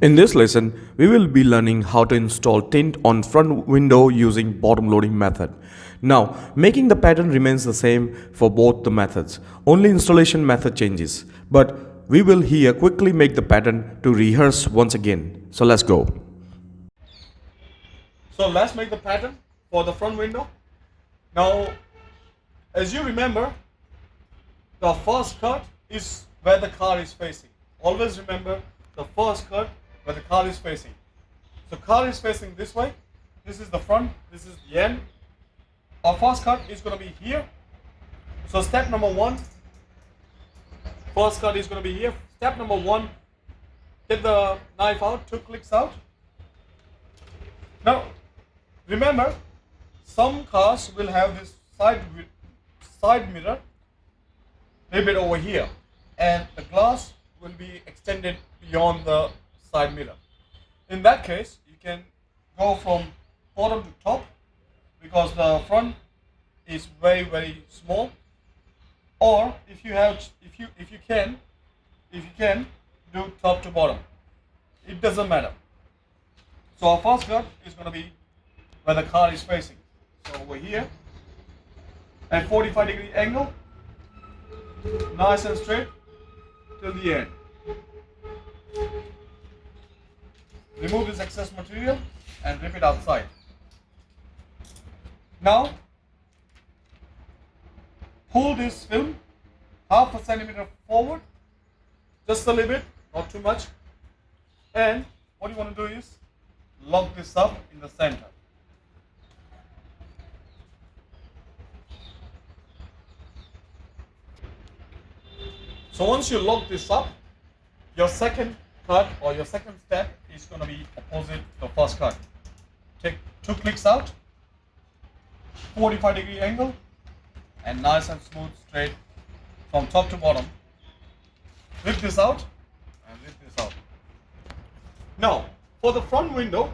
In this lesson, we will be learning how to install tint on front window using bottom loading method. Now, making the pattern remains the same for both the methods. Only installation method changes. But we will here quickly make the pattern to rehearse once again. So let's go. So let's make the pattern for the front window. Now, as you remember, the first cut is where the car is facing. Always remember the first cut where the car is facing. So car is facing this way. This is the front. This is the end. Our first cut is going to be here. So step number one. First cut is going to be here. Step number one. Get the knife out. 2 clicks out. Now, remember, some cars will have this side mirror a little bit over here, and the glass will be extended beyond the side mirror. In that case, you can go from bottom to top because the front is very small, or if you can do top to bottom. It doesn't matter. So our first cut is going to be where the car is facing. So over here at 45-degree angle, nice and straight till the end. Remove this excess material and rip it outside. Now, pull this film half a centimeter forward, just a little bit, not too much. And what you want to do is lock this up in the center. So once you lock this up, your second cut or your second step is going to be opposite the first cut. Take 2 clicks out, 45-degree angle, and nice and smooth straight from top to bottom. Rip this out and rip this out. Now, for the front window,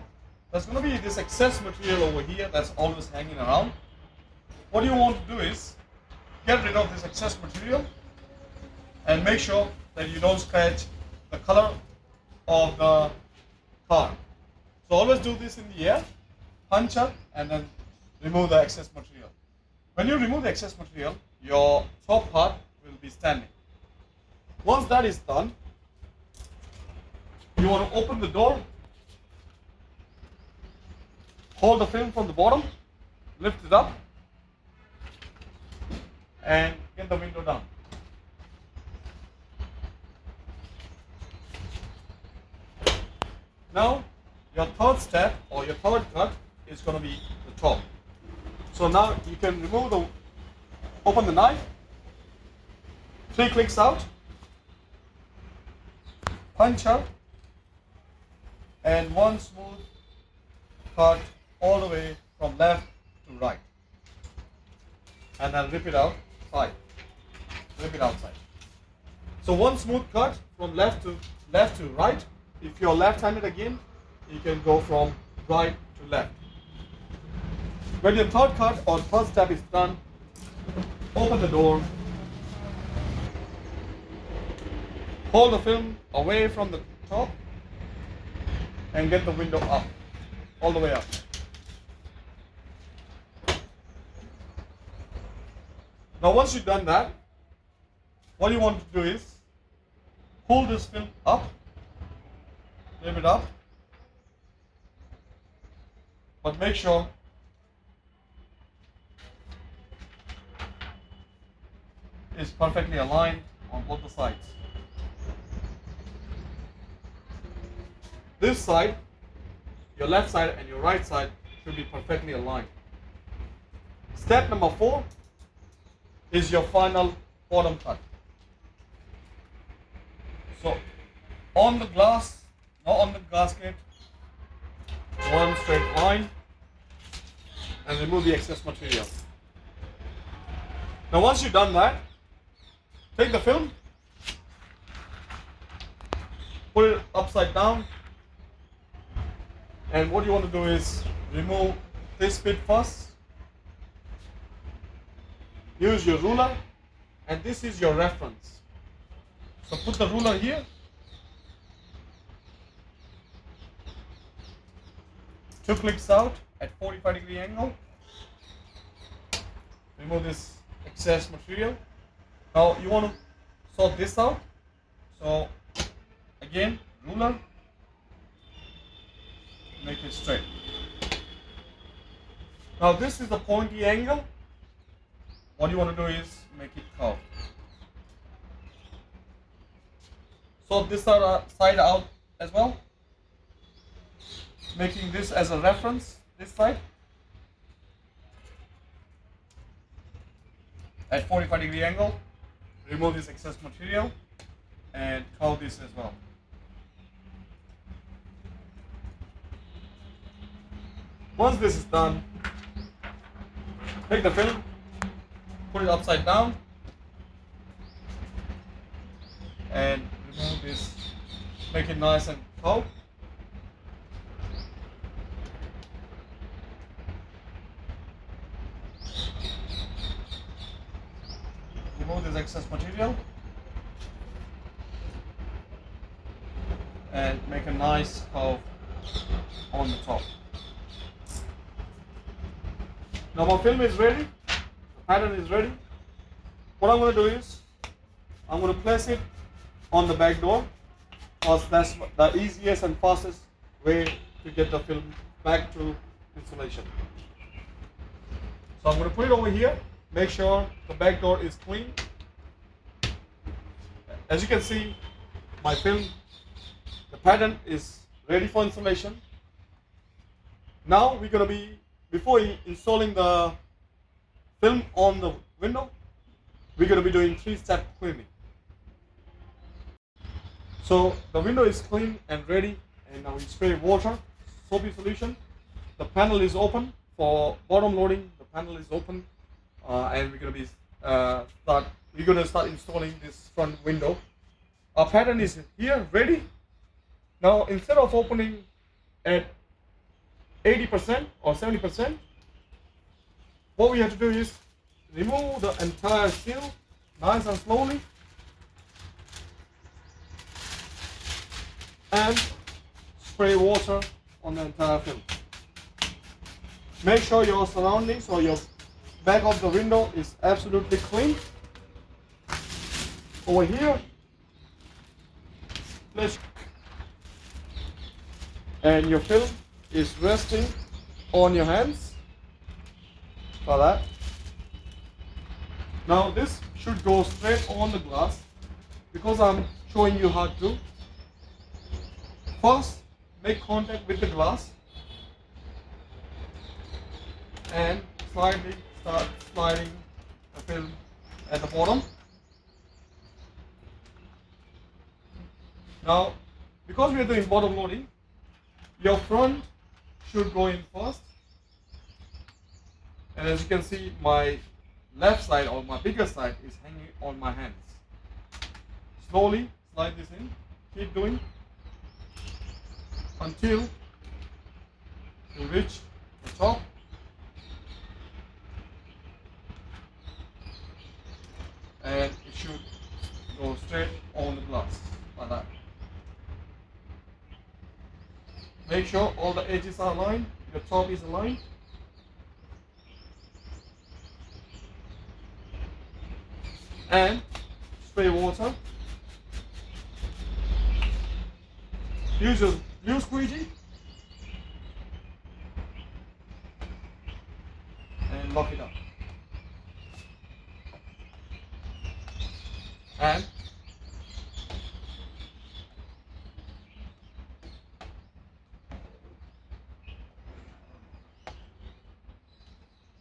there's going to be this excess material over here that's always hanging around. What you want to do is get rid of this excess material and make sure that you don't scratch the color of the car. So always do this in the air, punch up, and then remove the excess material. When you remove the excess material, your top part will be standing. Once that is done, you want to open the door, hold the film from the bottom, lift it up, and get the window down. Now, your third step or your third cut is going to be the top. So now you can open the knife, 3 clicks out, punch out, and one smooth cut all the way from left to right. And then rip it outside. Rip it outside. So one smooth cut from left to right. If you're left-handed again, you can go from right to left. When your third cut or third step is done, open the door, hold the film away from the top, and get the window up, all the way up. Now once you've done that, what you want to do is pull this film up, lift it up, but make sure it's perfectly aligned on both the sides. This side, your left side and your right side should be perfectly aligned. Step number 4 is your final bottom cut. So on the glass, not on the gasket, one straight line and remove the excess material. Now once you've done that, take the film, put it upside down, and what you want to do is remove this bit first. Use your ruler, and this is your reference. So put the ruler here 2 clicks out at 45-degree angle. Remove this excess material. Now you want to sort this out. So again, ruler, make it straight. Now this is the pointy angle. What you want to do is make it curved. Sort this side out as well, making this as a reference, this side at 45-degree angle. Remove this excess material and curve this as well. Once this is done, take the film, put it upside down, and remove this, make it nice and curved. Remove this excess material and make a nice curve on the top. Now my film is ready, the pattern is ready. What I'm going to do is, I'm going to place it on the back door, because that's the easiest and fastest way to get the film back to installation. So I'm going to put it over here, make sure the back door is clean. As you can see, my film, the pattern is ready for installation. Now we're going to be, before installing the film on the window, we're going to be doing 3-step cleaning. So the window is clean and ready, and now we spray water, soapy solution. The panel is open for bottom loading. The panel is open, and we're going to start installing this front window. Our pattern is here ready. Now instead of opening at 80% or 70%, what we have to do is remove the entire seal nice and slowly and spray water on the entire film. Make sure your surroundings or your back of the window is absolutely clean. Over here, and your film is resting on your hands, like that. Now this should go straight on the glass, because I'm showing you how to do. First, make contact with the glass and slightly start sliding the film at the bottom. Now, because we are doing bottom loading, your front should go in first. And as you can see, my left side or my bigger side is hanging on my hands. Slowly slide this in, keep doing until you reach the top. And it should go straight on the glass, like that. Make sure all the edges are aligned, the top is aligned. And spray water. Use your blue squeegee and lock it up. And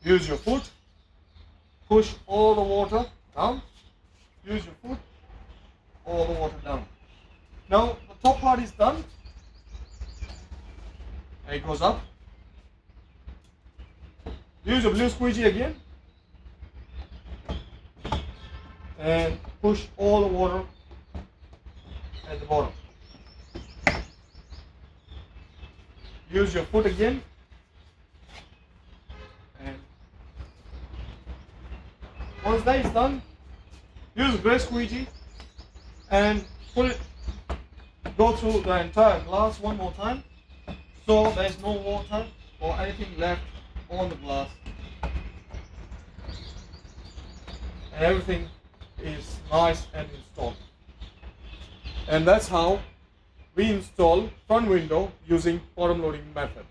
use your foot, push all the water down. Use your foot, all the water down. Now the top part is done. And it goes up. Use your blue squeegee again. And push all the water at the bottom. Use your foot again. And once that is done, use gray squeegee and go through the entire glass one more time, so there is no water or anything left on the glass, and everything is nice and installed. And that's how we install front window using bottom loading method.